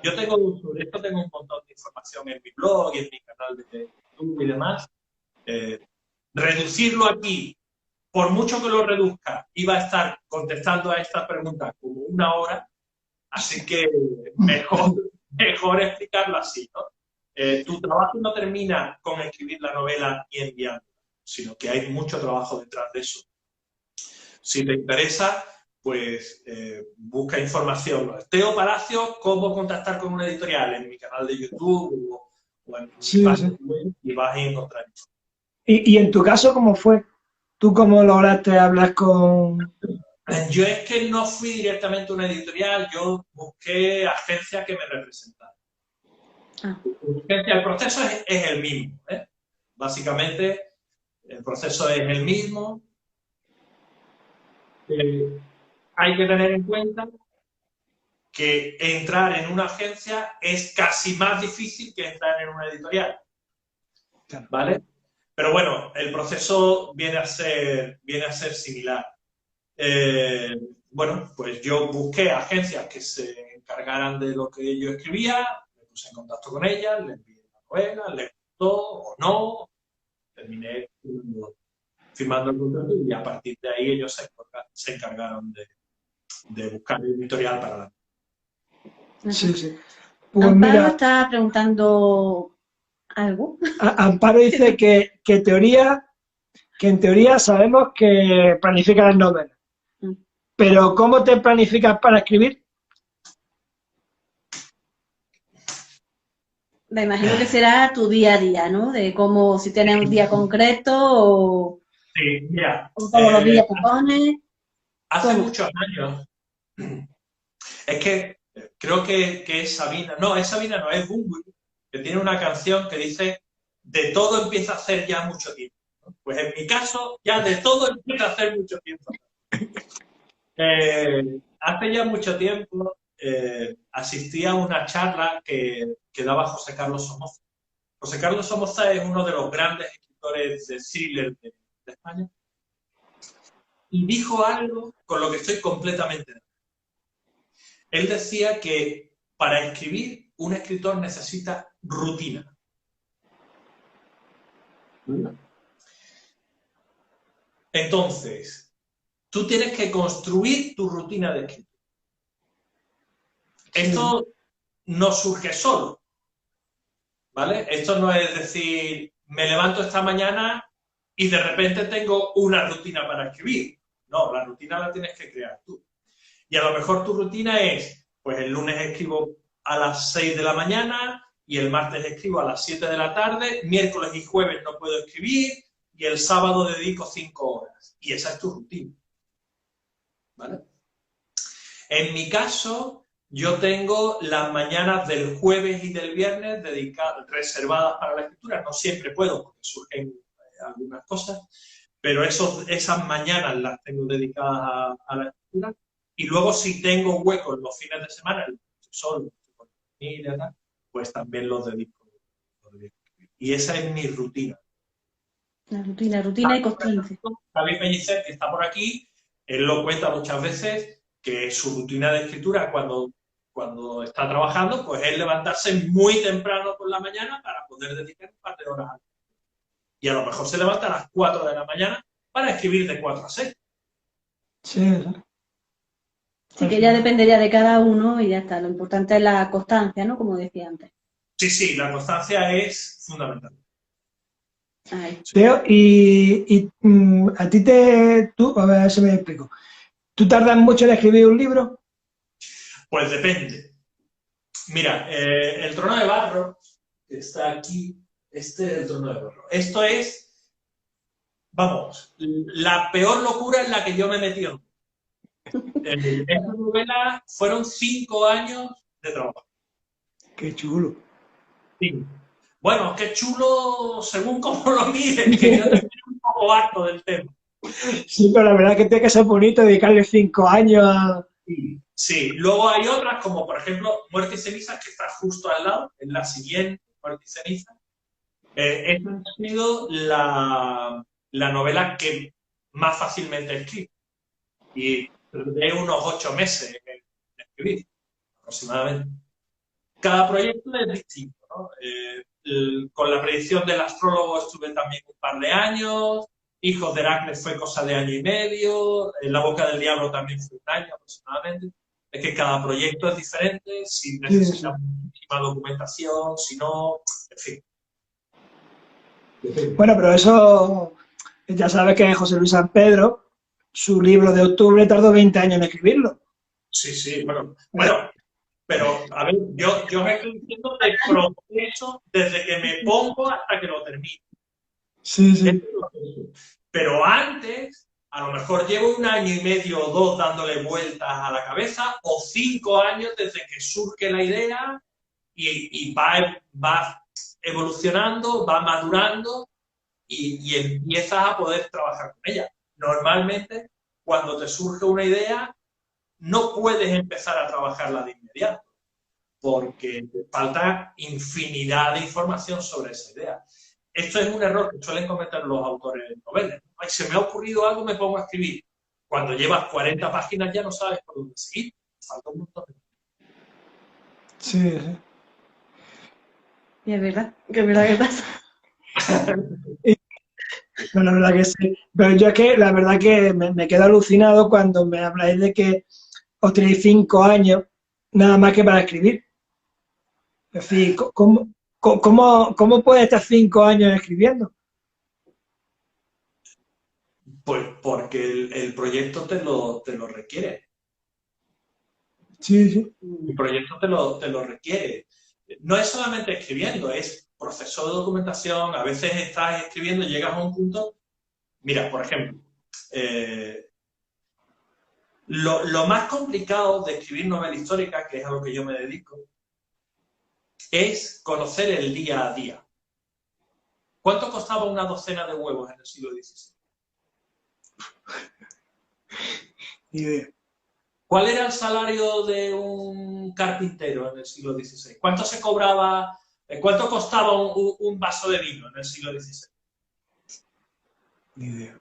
Yo sobre esto tengo un montón de información en mi blog y en mi canal de YouTube y demás. Reducirlo aquí, por mucho que lo reduzca, iba a estar contestando a esta pregunta como una hora, así que mejor explicarlo así, ¿no? Tu trabajo no termina con escribir la novela y enviarla, sino que hay mucho trabajo detrás de eso. Si te interesa, pues busca información. Teo Palacio, cómo contactar con una editorial en mi canal de YouTube o en mi página web y vas a encontrar eso. ¿Y en tu caso cómo fue? ¿Tú cómo lograste hablar con...? Yo es que no fui directamente a una editorial, yo busqué agencias que me representaran. El proceso es el mismo, ¿eh? Básicamente, el proceso es el mismo. Hay que tener en cuenta que entrar en una agencia es casi más difícil que entrar en una editorial, ¿vale? Pero bueno, el proceso viene a ser similar. Bueno, pues yo busqué agencias que se encargaran de lo que yo escribía, me puse en contacto con ellas, les envié la novela, les gustó o no, terminé firmando el contrato y a partir de ahí ellos se encargaron de buscar el editorial para la... Sí, sí. Pues Amparo mira, está preguntando algo. Amparo dice que en teoría sabemos que planificas las novelas, pero ¿cómo te planificas para escribir? Me imagino que será tu día a día, ¿no? De cómo, si tienes un día concreto o Sí, mira, todos los días te pones. hace ¿Cómo? muchos años, es que creo que es Sabina, no, es Sabina, no, es Bunbury, que tiene una canción que dice, de todo empieza a hacer ya mucho tiempo. ¿No? Pues en mi caso, ya de todo empieza a hacer mucho tiempo. Hace ya mucho tiempo asistí a una charla que daba José Carlos Somoza. José Carlos Somoza es uno de los grandes escritores de thriller de España y dijo algo con lo que estoy completamente de acuerdo. Él decía que para escribir un escritor necesita rutina. Entonces, tú tienes que construir tu rutina de escritura. Esto no surge solo, ¿vale? Esto no es decir, me levanto esta mañana y de repente tengo una rutina para escribir. No, la rutina la tienes que crear tú. Y a lo mejor tu rutina es, pues el lunes escribo a las 6 de la mañana y el martes escribo a las 7 de la tarde, miércoles y jueves no puedo escribir y el sábado dedico 5 horas. Y esa es tu rutina. ¿Vale? En mi caso, yo tengo las mañanas del jueves y del viernes reservadas para la escritura. No siempre puedo porque surgen algunas cosas, pero esas mañanas las tengo dedicadas a la escritura. Y luego si tengo huecos los fines de semana, solo con la familia, pues también los dedico. Y esa es mi rutina. La rutina y constancia. David Pellicer, que está por aquí, él lo cuenta muchas veces, que su rutina de escritura cuando está trabajando, pues es levantarse muy temprano por la mañana para poder dedicar un par de horas. Y a lo mejor se levanta a las 4 de la mañana para escribir de 4 a 6. Sí. Sí, que ya dependería de cada uno y ya está. Lo importante es la constancia, ¿no? Como decía antes. Sí, la constancia es fundamental. Ay. Teo, a ti a ver si me explico. ¿Tú tardas mucho en escribir un libro? Pues depende. Mira, el trono de barro, que está aquí, este es el trono de barro. Esto es, vamos, la peor locura en la que yo me he metido. Esta novela fueron 5 años de trabajo. Qué chulo. Sí. Bueno, qué chulo según cómo lo mires, que yo también un poco harto del tema. Sí, pero la verdad es que tiene que ser bonito dedicarle 5 años a... Sí, luego hay otras, como por ejemplo Muerte y Cenizas, que está justo al lado, en la siguiente, Muerte y Cenizas. Esta ha sido la novela que más fácilmente escribo. Y tardé unos 8 meses en escribir, aproximadamente. Cada proyecto es distinto, ¿no? Con la predicción del astrólogo estuve también un par de años, Hijos de Heracles fue cosa de año y medio, En la boca del diablo también fue un año aproximadamente. Es que cada proyecto es diferente, si necesita muchísima documentación, si no, en fin. Bueno, pero eso, ya sabes que José Luis San Pedro, su libro de octubre, tardó 20 años en escribirlo. Sí, bueno, pero a ver, yo estoy diciendo el proceso desde que me pongo hasta que lo termino. Sí. Pero antes, a lo mejor llevo 1 año y medio o 2 dándole vueltas a la cabeza, o 5 años desde que surge la idea y va evolucionando, va madurando y empiezas a poder trabajar con ella. Normalmente, cuando te surge una idea, no puedes empezar a trabajarla de inmediato, porque te falta infinidad de información sobre esa idea. Esto es un error que suelen cometer los autores de novelas. Ay, se me ha ocurrido algo, me pongo a escribir. Cuando llevas 40 páginas ya no sabes por dónde seguir. Falta un montón. Sí. Y es verdad que pasa. No, la verdad que sí. Pero yo es que la verdad que me quedo alucinado cuando me habláis de que os tenéis 5 años nada más que para escribir. Es decir, ¿cómo puedes estar 5 años escribiendo? Pues porque el proyecto te lo requiere. Sí, sí. El proyecto te lo requiere. No es solamente escribiendo, es proceso de documentación. A veces estás escribiendo y llegas a un punto. Mira, por ejemplo, lo más complicado de escribir novela histórica, que es a lo que yo me dedico, es conocer el día a día. ¿Cuánto costaba una docena de huevos en el siglo XVI? Ni idea. ¿Cuál era el salario de un carpintero en el siglo XVI? ¿Cuánto se cobraba, cuánto costaba un vaso de vino en el siglo XVI? Ni idea.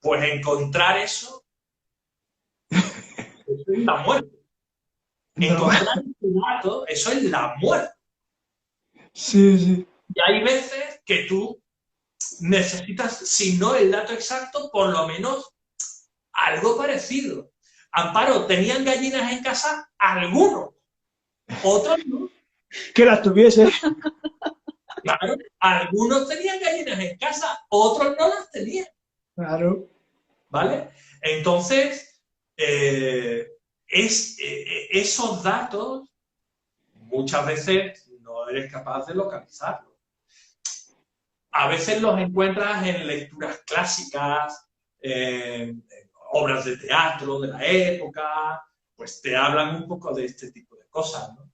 Pues encontrar eso es la muerte. No. Encontrar ese dato, eso es la muerte. Sí, sí. Y hay veces que tú necesitas, si no el dato exacto, por lo menos algo parecido. Amparo, ¿tenían gallinas en casa? Algunos. Otros no. Que las tuviese. Claro, algunos tenían gallinas en casa, otros no las tenían. Claro. ¿Vale? Entonces, esos datos muchas veces no eres capaz de localizarlos. A veces los encuentras en lecturas clásicas, obras de teatro de la época, pues te hablan un poco de este tipo de cosas, ¿no?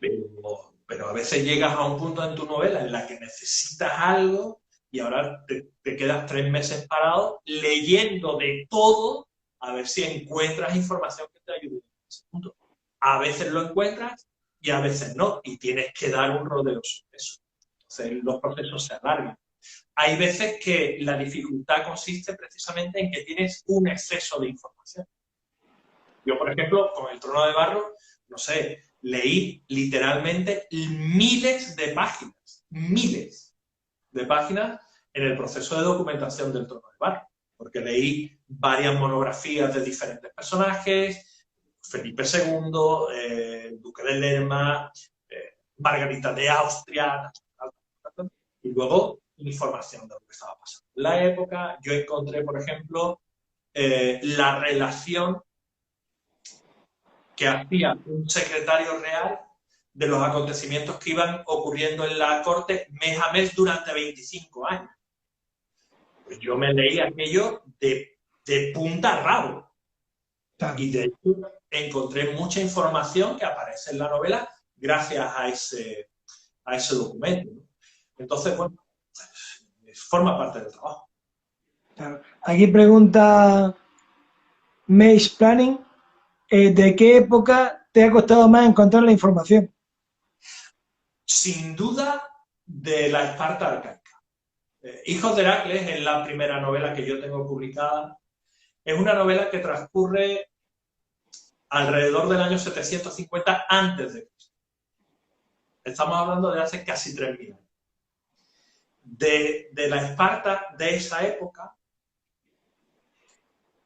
Pero a veces llegas a un punto en tu novela en la que necesitas algo y ahora te quedas 3 meses parado leyendo de todo a ver si encuentras información que te ayude en ese punto. A veces lo encuentras y a veces no, y tienes que dar un rodeo sobre eso. Entonces los procesos se alargan. Hay veces que la dificultad consiste precisamente en que tienes un exceso de información. Yo, por ejemplo, con El Trono de Barro, no sé, leí literalmente miles de páginas en el proceso de documentación del Trono de Barro, porque leí varias monografías de diferentes personajes, Felipe II, Duque de Lerma, Margarita de Austria, y luego información de lo que estaba pasando. En la época yo encontré, por ejemplo, la relación que hacía un secretario real de los acontecimientos que iban ocurriendo en la corte mes a mes durante 25 años. Pues yo me leí aquello de punta a rabo. Claro. Y de hecho encontré mucha información que aparece en la novela gracias a ese documento, ¿no? Entonces, bueno, forma parte del trabajo. Claro. Aquí pregunta Maze Planning, ¿de qué época te ha costado más encontrar la información? Sin duda, de la Esparta arcaica. Hijos de Heracles es la primera novela que yo tengo publicada. Es una novela que transcurre alrededor del año 750 a.C. Estamos hablando de hace casi 3.000 años. De la Esparta de esa época,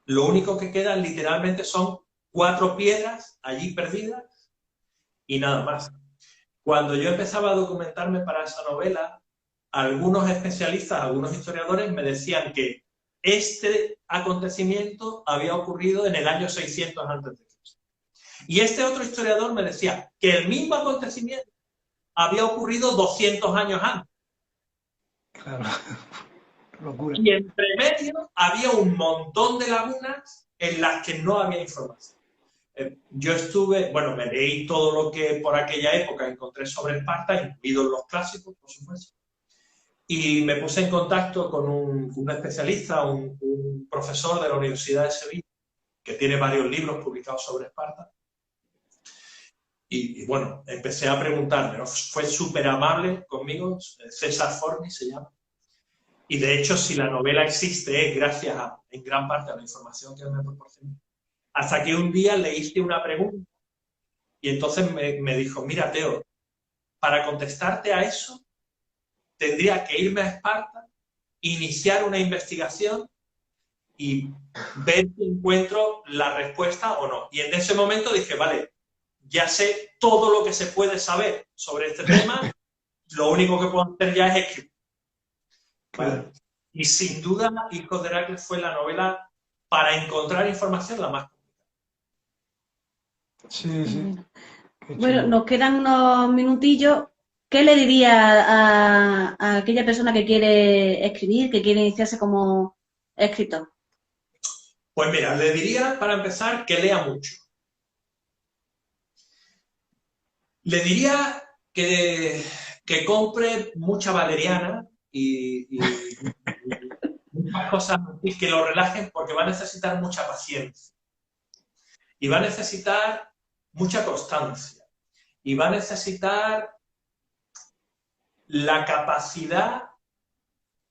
lo único que queda literalmente son 4 piedras allí perdidas y nada más. Cuando yo empezaba a documentarme para esa novela, algunos especialistas, algunos historiadores me decían que este acontecimiento había ocurrido en el año 600 a.C. Y este otro historiador me decía que el mismo acontecimiento había ocurrido 200 años antes. Claro. Locura. Y entre medio había un montón de lagunas en las que no había información. Yo estuve, bueno, me leí todo lo que por aquella época encontré sobre Esparta, incluidos los clásicos, por supuesto, y me puse en contacto con un especialista, un profesor de la Universidad de Sevilla, que tiene varios libros publicados sobre Esparta. Y bueno, empecé a preguntarme, ¿no? Fue súper amable conmigo, César Forni se llama. Y de hecho, si la novela existe, es gracias en gran parte a la información que me proporcionó. Hasta que un día le hice una pregunta y entonces me dijo, mira, Teo, para contestarte a eso, tendría que irme a Esparta iniciar una investigación y ver si encuentro la respuesta o no. Y en ese momento dije, vale, ya sé todo lo que se puede saber sobre este tema, lo único que puedo hacer ya es escribir. ¿Vale? Y sin duda, Hijos de Heracles fue la novela para encontrar información la más complicada. Sí, sí. Bueno, nos quedan unos minutillos. ¿Qué le diría a aquella persona que quiere escribir, que quiere iniciarse como escritor? Pues mira, le diría, para empezar, que lea mucho. Le diría que compre mucha valeriana y muchas cosas y que lo relajen, porque va a necesitar mucha paciencia. Y va a necesitar mucha constancia. Y va a necesitar la capacidad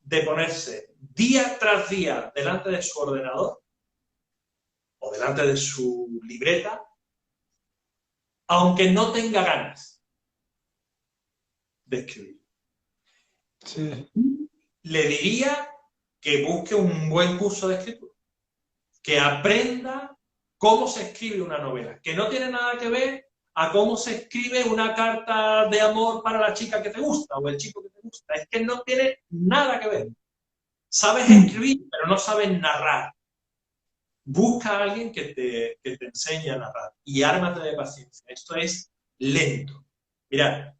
de ponerse día tras día delante de su ordenador o delante de su libreta, aunque no tenga ganas de escribir. Sí. Le diría que busque un buen curso de escritura, que aprenda cómo se escribe una novela, que no tiene nada que ver a cómo se escribe una carta de amor para la chica que te gusta o el chico que te gusta. Es que no tiene nada que ver. Sabes escribir, pero no sabes narrar. Busca a alguien que te enseñe a narrar y ármate de paciencia. Esto es lento. Mirad,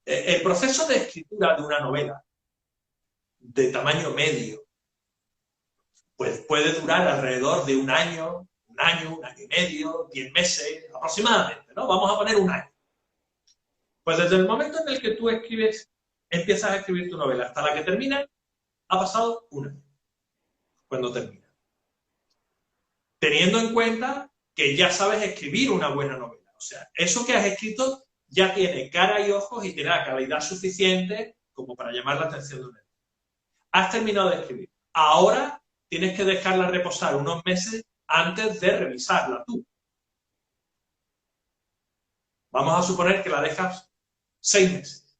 el proceso de escritura de una novela de tamaño medio pues puede durar alrededor de un año y medio, 10 meses aproximadamente, ¿no? Vamos a poner un año. Pues desde el momento en el que tú empiezas a escribir tu novela hasta la que termina, ha pasado un año. Cuando termina. Teniendo en cuenta que ya sabes escribir una buena novela. O sea, eso que has escrito ya tiene cara y ojos y tiene la calidad suficiente como para llamar la atención de un lector. Has terminado de escribir. Ahora tienes que dejarla reposar unos meses antes de revisarla tú. Vamos a suponer que la dejas 6 meses.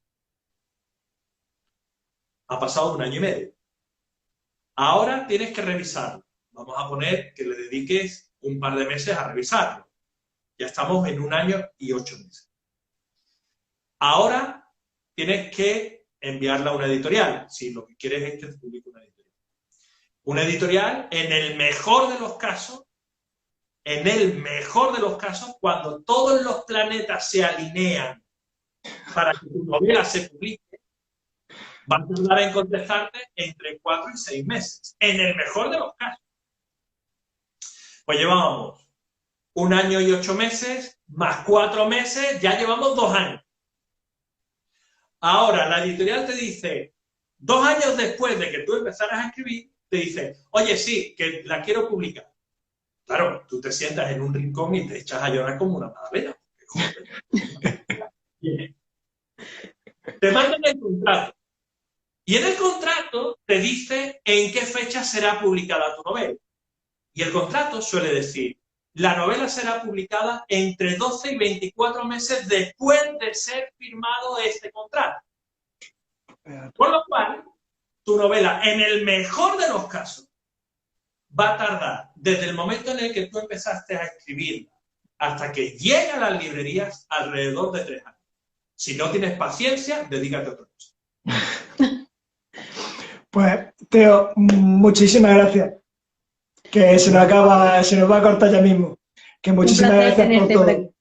Ha pasado un año y medio. Ahora tienes que revisarla. Vamos a poner que le dediques un par de meses a revisarlo. Ya estamos en 1 año y 8 meses. Ahora tienes que enviarla a una editorial, si lo que quieres es que te publique una editorial. Una editorial, en el mejor de los casos, cuando todos los planetas se alinean para que tu novela se publique, va a tardar en contestarte entre 4 y 6 meses. En el mejor de los casos. Pues llevábamos 1 año y 8 meses, más 4 meses, ya llevamos 2 años. Ahora, la editorial te dice, 2 años después de que tú empezaras a escribir, te dice, oye, sí, que la quiero publicar. Claro, tú te sientas en un rincón y te echas a llorar como una magdalena. Te mandan el contrato. Y en el contrato te dice en qué fecha será publicada tu novela. Y el contrato suele decir, la novela será publicada entre 12 y 24 meses después de ser firmado este contrato. Por lo cual, tu novela, en el mejor de los casos, va a tardar desde el momento en el que tú empezaste a escribirla hasta que llegue a las librerías alrededor de 3 años. Si no tienes paciencia, dedícate a otra cosa. Pues, Teo, muchísimas gracias. Que se nos va a cortar ya mismo. Que muchísimas gracias por todo.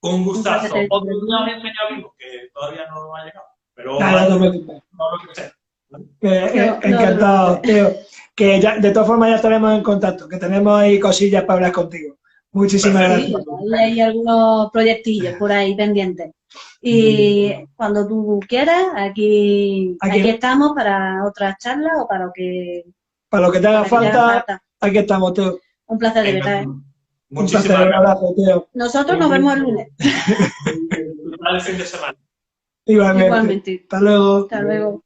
Un gustazo. Otro día os enseñamos que todavía no ha llegado. Pero nada, no me preocupes. Encantado, Teo. Que ya, de todas formas ya estaremos en contacto, que tenemos ahí cosillas para hablar contigo. Muchísimas gracias. Hay algunos proyectillos por ahí pendientes. Y cuando tú quieras, aquí estamos para otras charlas o para lo que te haga falta. Aquí estamos, Teo. Un placer, de verdad. Un placer, un abrazo, Teo. Nosotros nos vemos el lunes. El fin de semana. Igualmente. Hasta luego. Hasta luego.